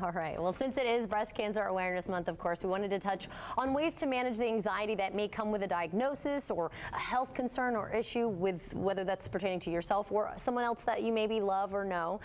All right. Well, since it is Breast Cancer Awareness Month, of course, we wanted to touch on ways to manage the anxiety that may come with a diagnosis or a health concern or issue, with whether that's pertaining to yourself or someone else that you maybe love or know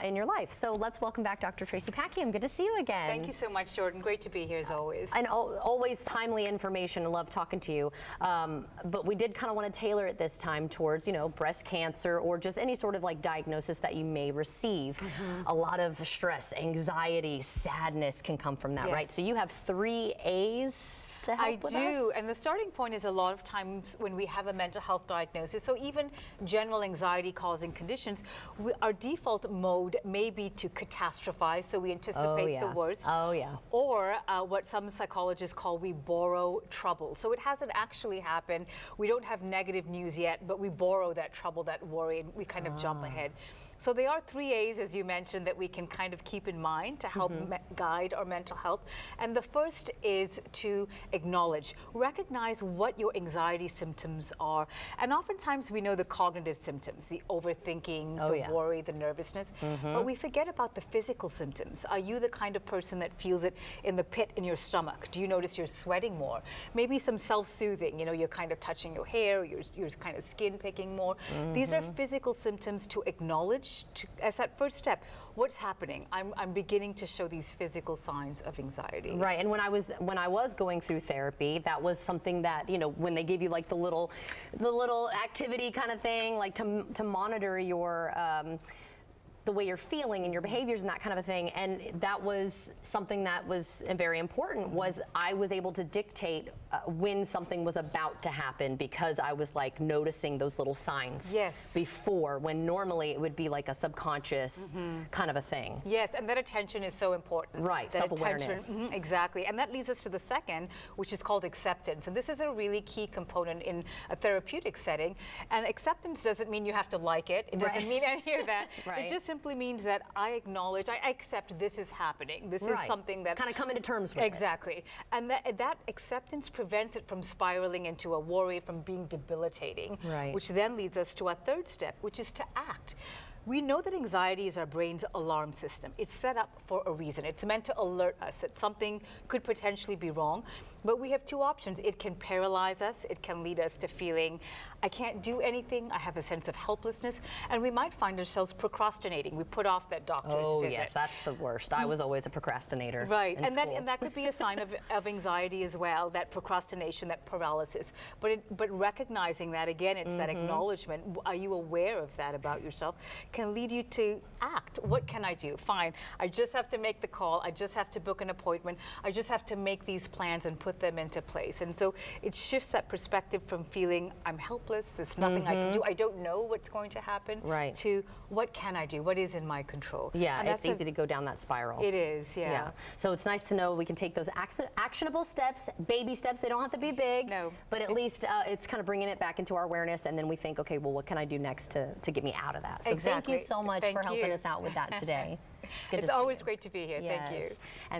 in your life. So let's welcome back Dr. Tracy Packiam. Good to see you again. Thank you so much, Jordan. Great to be here as always. And always timely information. I love talking to you. But we did kind of want to tailor it this time towards, you know, breast cancer or just any sort of like diagnosis that you may receive. A lot of stress, anxiety, sadness can come from that, Yes. right? So you have 3 A's to help with us? I do, and the starting point is a lot of times when we have a mental health diagnosis, so even general anxiety causing conditions, our default mode may be to catastrophize, so we anticipate the worst. Oh yeah. Or what some psychologists call we borrow trouble. So it hasn't actually happened. We don't have negative news yet, but we borrow that trouble, that worry, and we kind of jump ahead. So there are 3 A's, as you mentioned, that we can kind of keep in mind to help guide our mental health. And the first is to acknowledge, recognize what your anxiety symptoms are. And oftentimes we know the cognitive symptoms, the overthinking, the worry, the nervousness, but we forget about the physical symptoms. Are you the kind of person that feels it in the pit in your stomach? Do you notice you're sweating more? Maybe some self-soothing, you know, you're kind of touching your hair, you're kind of skin picking more. These are physical symptoms to acknowledge. As that first step, what's happening? I'm beginning to show these physical signs of anxiety. Right, and when I was going through therapy, that was something that, you know, when they give you like the little activity kind of thing, like to monitor your the way you're feeling and your behaviors and that kind of a thing, and that was something that was very important. Was I was able to dictate when something was about to happen, because I was like noticing those little signs before, when normally it would be like a subconscious kind of a thing. Yes, and that attention is so important. Right, self-awareness. Exactly, and that leads us to the second, which is called acceptance. And this is a really key component in a therapeutic setting. And acceptance doesn't mean you have to like it. It doesn't mean any of that. It just simply means that I acknowledge, I accept this is happening. This is something that... kind of coming to terms with it. And that acceptance prevents it from spiraling into a worry, from being debilitating, which then leads us to our third step, which is to act. We know that anxiety is our brain's alarm system. It's set up for a reason. It's meant to alert us that something could potentially be wrong. But we have 2 options. It can paralyze us. It can lead us to feeling, I can't do anything. I have a sense of helplessness. And we might find ourselves procrastinating. We put off that doctor's visit. Oh yes, that's the worst. I was always a procrastinator. Right, and that could be a sign of anxiety as well, that procrastination, that paralysis. But recognizing that, again, it's that acknowledgement. Are you aware of that about yourself? Can lead you to act. What can I do? Fine, I just have to make the call. I just have to book an appointment. I just have to make these plans and put them into place. And so it shifts that perspective from feeling I'm helpless, there's nothing I can do, I don't know what's going to happen, to what can I do? What is in my control? Yeah, and it's easy to go down that spiral. It is, yeah. So it's nice to know we can take those actionable steps, baby steps. They don't have to be big, but at least it's kind of bringing it back into our awareness, and then we think, okay, well, what can I do next to get me out of that? So thank you so much for helping us out with that today. It's always great to be here. Thank you. And